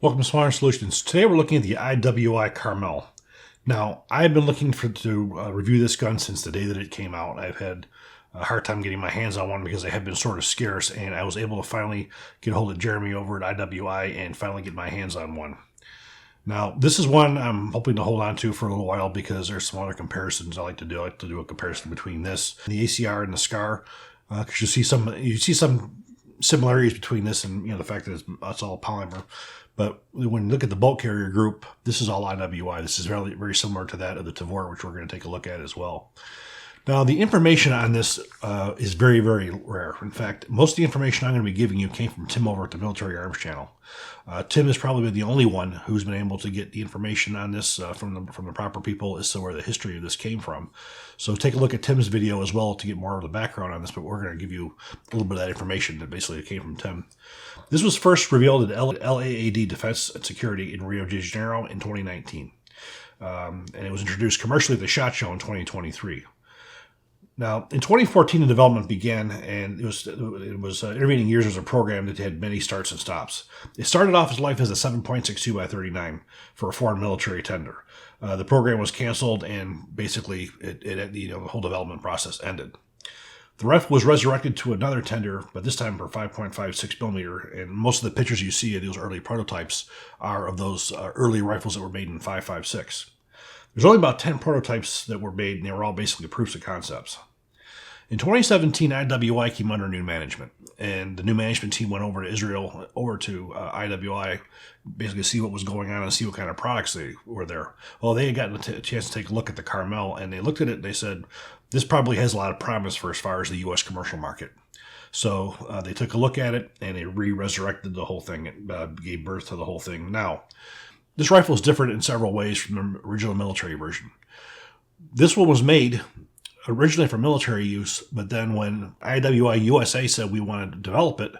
Welcome to Smaller Solutions. Today we're looking at the IWI Carmel. Now, I've been looking to review this gun since the day that it came out. I've had a hard time getting my hands on one because they have been sort of scarce, and I was able to finally get a hold of Jeremy over at IWI and finally get my hands on one. Now, this is one I'm hoping to hold on to for a little while because there's some other comparisons I like to do. I like to do a comparison between this, the ACR and the SCAR, because you see some similarities between this and the fact that it's all polymer. But when you look at the bolt carrier group, this is all IWI. This is very, very similar to that of the Tavor, which we're going to take a look at as well. Now, the information on this is very, very rare. In fact, most of the information I'm going to be giving you came from Tim over at the Military Arms channel. Tim has probably been the only one who's been able to get the information on this from the proper people as to where the history of this came from. So take a look at Tim's video as well to get more of the background on this, but we're going to give you a little bit of that information that basically came from Tim. This was first revealed at LAAD Defense and Security in Rio de Janeiro in 2019. And it was introduced commercially at the SHOT Show in 2023. Now, in 2014, the development began, and it was intervening years was a program that had many starts and stops. It started off its life as a 7.62 by 39 for a foreign military tender. The program was canceled, and basically, the whole development process ended. The rifle was resurrected to another tender, but this time for 5.56 millimeter, and most of the pictures you see of those early prototypes are of those early rifles that were made in 5.56. There's only about 10 prototypes that were made, and they were all basically proofs of concepts. In 2017, IWI came under new management, and the new management team went over to Israel, over to IWI, basically to see what was going on and see what kind of products they were there. Well, they had gotten a chance to take a look at the Carmel, and they looked at it and they said, this probably has a lot of promise for as far as the U.S. commercial market. So they took a look at it, and they resurrected the whole thing. It gave birth to the whole thing. Now, this rifle is different in several ways from the original military version. This one was made originally for military use, but then when IWI USA said we wanted to develop it,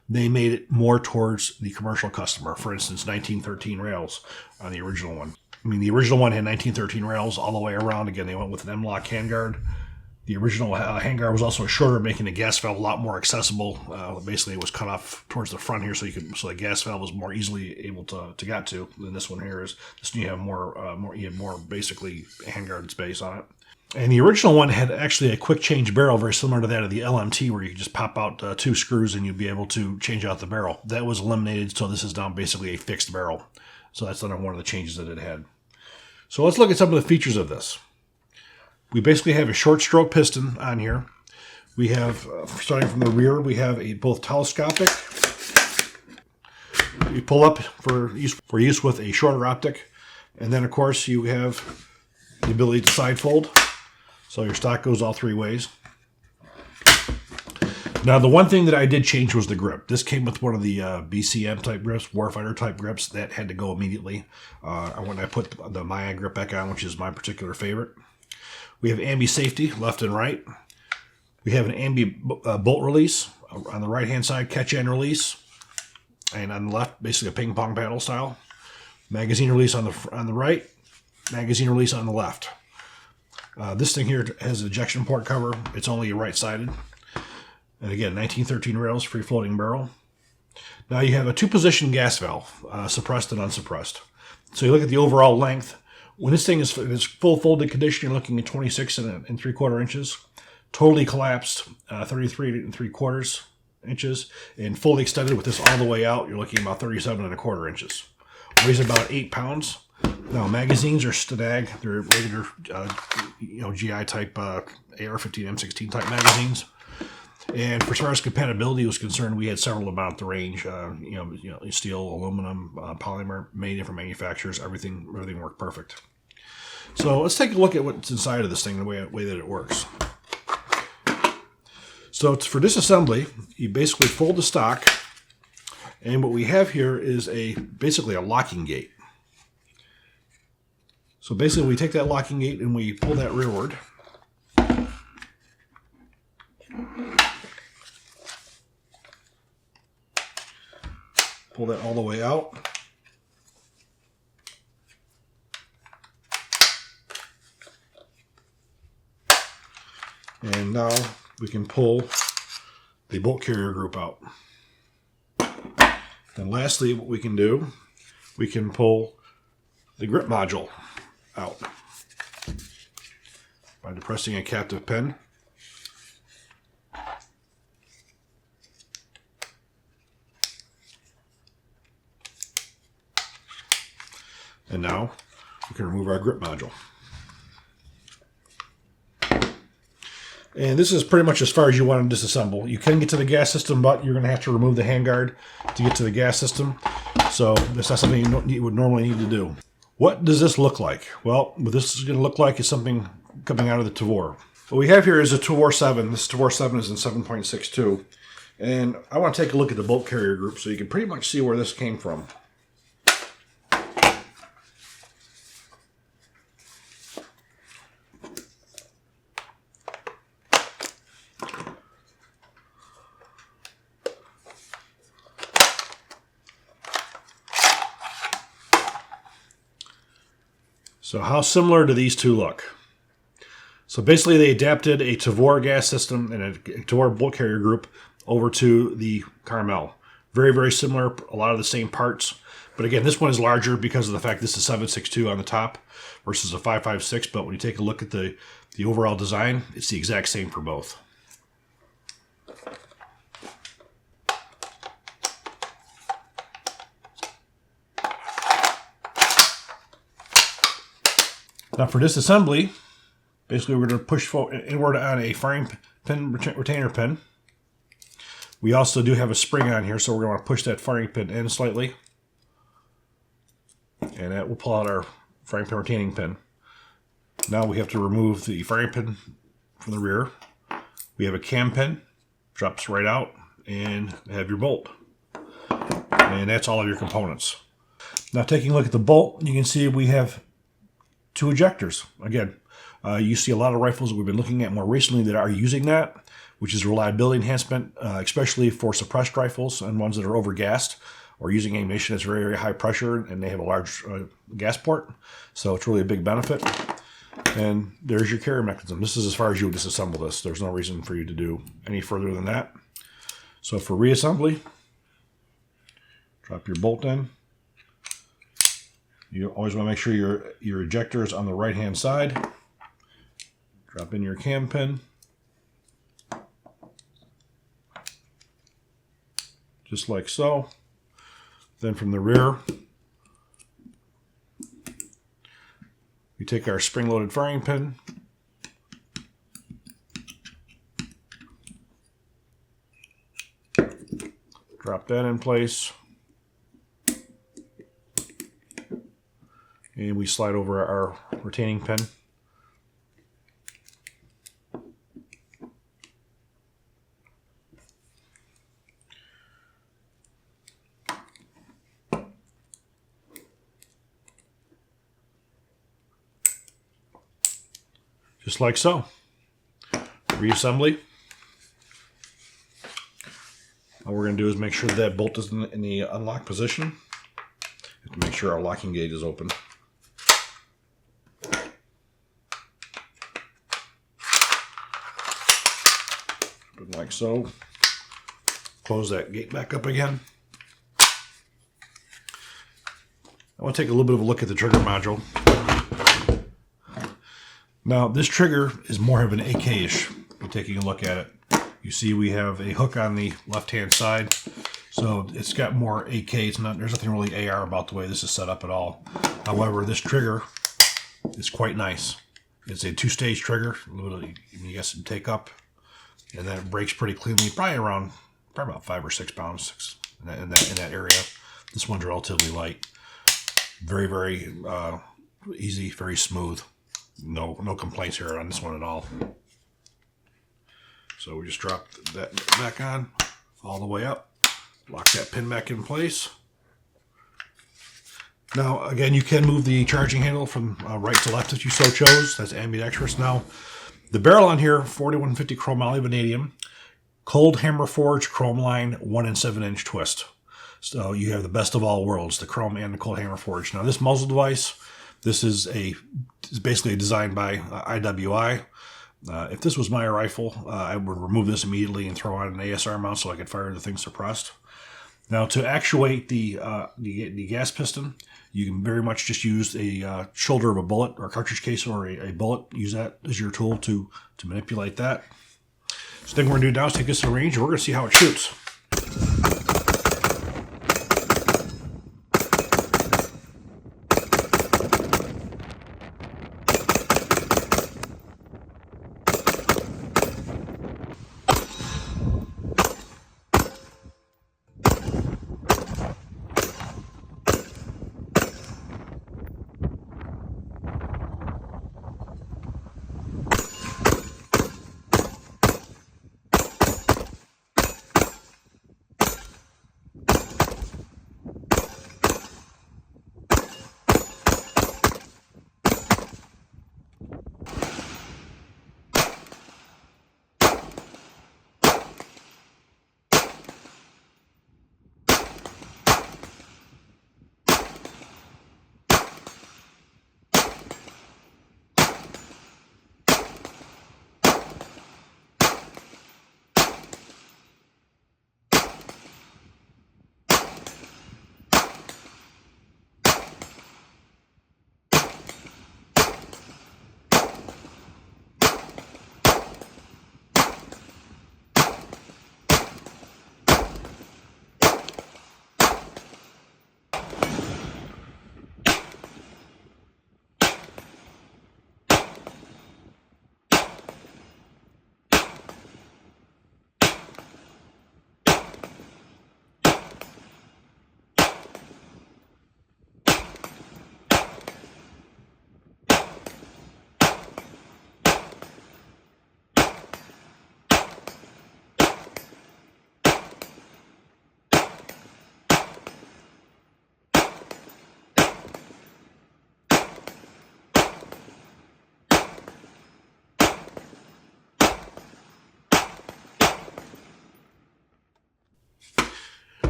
they made it more towards the commercial customer. For instance, 1913 rails on the original one. I mean, the original one had 1913 rails all the way around. Again, they went with an M-LOK handguard. The original handguard was also shorter, making the gas valve a lot more accessible. Basically, it was cut off towards the front here, so the gas valve was more easily able to get to than this one here is. This one you have more basically handguard space on it. And the original one had actually a quick change barrel, very similar to that of the LMT, where you could just pop out 2 screws and you'd be able to change out the barrel. That was eliminated, so this is now basically a fixed barrel. So that's another one of the changes that it had. So let's look at some of the features of this. We basically have a short stroke piston on here. We have, starting from the rear, we have both telescopic. You pull up for use with a shorter optic. And then, of course, you have the ability to side fold. So your stock goes all 3 ways. Now, the one thing that I did change was the grip. This came with one of the BCM type grips, Warfighter type grips. That had to go immediately when I put the Maya grip back on, which is my particular favorite. We have ambi safety, left and right. We have an ambi bolt release on the right-hand side, catch and release. And on the left, basically a ping-pong paddle style. Magazine release on the right, magazine release on the left. This thing here has an ejection port cover. It's only right-sided. And again, 1913 rails, free-floating barrel. Now you have a 2-position gas valve, suppressed and unsuppressed. So you look at the overall length. When this thing is in its full folded condition, you're looking at 26 and 3/4 inches. Totally collapsed, 33 3/4 inches. And fully extended with this all the way out, you're looking at about 37 1/4 inches. Weighs about 8 pounds. Now, magazines are Stadag. They're regular, GI type AR-15 M16 type magazines. And for as far as compatibility was concerned, we had several about the range. Steel, aluminum, polymer, many different manufacturers. Everything worked perfect. So let's take a look at what's inside of this thing, the way that it works. So for disassembly, you basically fold the stock, and what we have here is basically a locking gate. So basically, we take that locking gate and we pull that rearward. Pull that all the way out. And now we can pull the bolt carrier group out. Then lastly, what we can do we can pull the grip module out by depressing a captive pin. And now we can remove our grip module. And this is pretty much as far as you want to disassemble. You can get to the gas system, but you're going to have to remove the handguard to get to the gas system. So that's not something you would normally need to do. What does this look like? Well, what this is going to look like is something coming out of the Tavor. What we have here is a Tavor 7. This Tavor 7 is in 7.62. And I want to take a look at the bolt carrier group so you can pretty much see where this came from. So how similar do these two look? So basically they adapted a Tavor gas system and a Tavor bolt carrier group over to the Carmel. Very, very similar, a lot of the same parts. But again, this one is larger because of the fact this is 7.62 on the top versus a 5.56. But when you take a look at the overall design, it's the exact same for both. Now for disassembly, basically we're going to push inward on a firing pin retainer pin. We also do have a spring on here, so we're going to push that firing pin in slightly. And that will pull out our firing pin retaining pin. Now we have to remove the firing pin from the rear. We have a cam pin, drops right out, and have your bolt. And that's all of your components. Now taking a look at the bolt, you can see we have two ejectors. Again, you see a lot of rifles that we've been looking at more recently that are using that, which is reliability enhancement, especially for suppressed rifles and ones that are overgassed or using ammunition that's very, very high pressure and they have a large gas port. So it's really a big benefit. And there's your carrier mechanism. This is as far as you would disassemble this. There's no reason for you to do any further than that. So for reassembly, drop your bolt in. You always want to make sure your ejector is on the right-hand side. Drop in your cam pin. Just like so. Then from the rear, we take our spring-loaded firing pin. Drop that in place. And we slide over our retaining pin. Just like so. Reassembly. All we're going to do is make sure that bolt is in the unlock position. We have to make sure our locking gate is open. Like so. Close that gate back up again. I want to take a little bit of a look at the trigger module. Now this trigger is more of an AK-ish. You're taking a look at it. You see we have a hook on the left-hand side, so it's got more AK. There's nothing really AR about the way this is set up at all. However, this trigger is quite nice. It's a two-stage trigger. You guys can take up. And then it breaks pretty cleanly, probably about 5 or 6 pounds in that area. This one's relatively light, very, very easy, very smooth. No complaints here on this one at all. So we just drop that back on all the way up, lock that pin back in place. Now again, you can move the charging handle from right to left if you so chose. That's ambidextrous. Now the barrel on here, 4150 chromoly vanadium, cold hammer forged chrome line, 1 7" twist. So you have the best of all worlds, the chrome and the cold hammer forged. Now this muzzle device, this is basically designed by IWI. If this was my rifle, I would remove this immediately and throw on an ASR mount so I could fire the thing suppressed. Now, to actuate the gas piston, you can very much just use a shoulder of a bullet or a cartridge case or a bullet. Use that as your tool to manipulate that. So the thing we're going to do now is take this to the range and we're going to see how it shoots.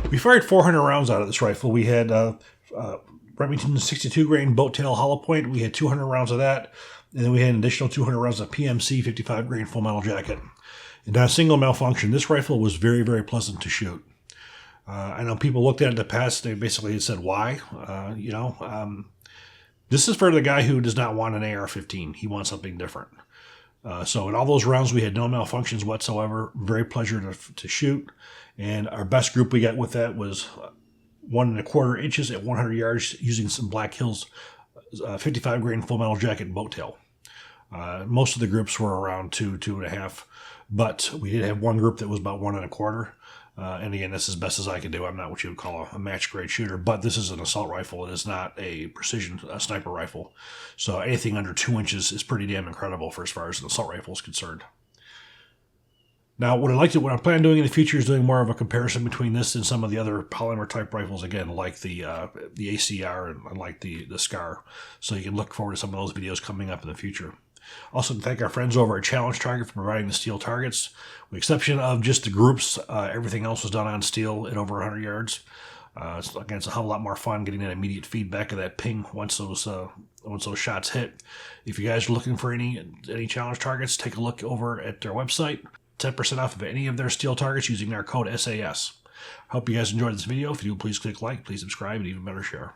We fired 400 rounds out of this rifle. We had Remington 62 grain boat tail hollow point. We had 200 rounds of that. And then we had an additional 200 rounds of PMC 55 grain full metal jacket. And not a single malfunction. This rifle was very, very pleasant to shoot. I know people looked at it in the past. They basically said, why? This is for the guy who does not want an AR-15. He wants something different. So in all those rounds, we had no malfunctions whatsoever. Very pleasure to shoot. And our best group we got with that was 1 1/4 inches at 100 yards using some Black Hills 55 grain full metal jacket boat tail. Most of the groups were around 2, 2.5, but we did have one group that was about 1 1/4. And again, this is as best as I can do. I'm not what you would call a match grade shooter, but this is an assault rifle. It is not a precision sniper rifle. So anything under 2 inches is pretty damn incredible for as far as an assault rifle is concerned. Now, what I plan on doing in the future is doing more of a comparison between this and some of the other polymer type rifles, again, like the ACR and like the SCAR. So you can look forward to some of those videos coming up in the future. Also, to thank our friends over at Challenge Target for providing the steel targets. With the exception of just the groups, everything else was done on steel at over 100 yards. Again, it's a hell of a lot more fun getting that immediate feedback of that ping once those shots hit. If you guys are looking for any challenge targets, take a look over at their website. 10% off of any of their steel targets using our code SAS. Hope you guys enjoyed this video. If you do, please click like, please subscribe, and even better, share.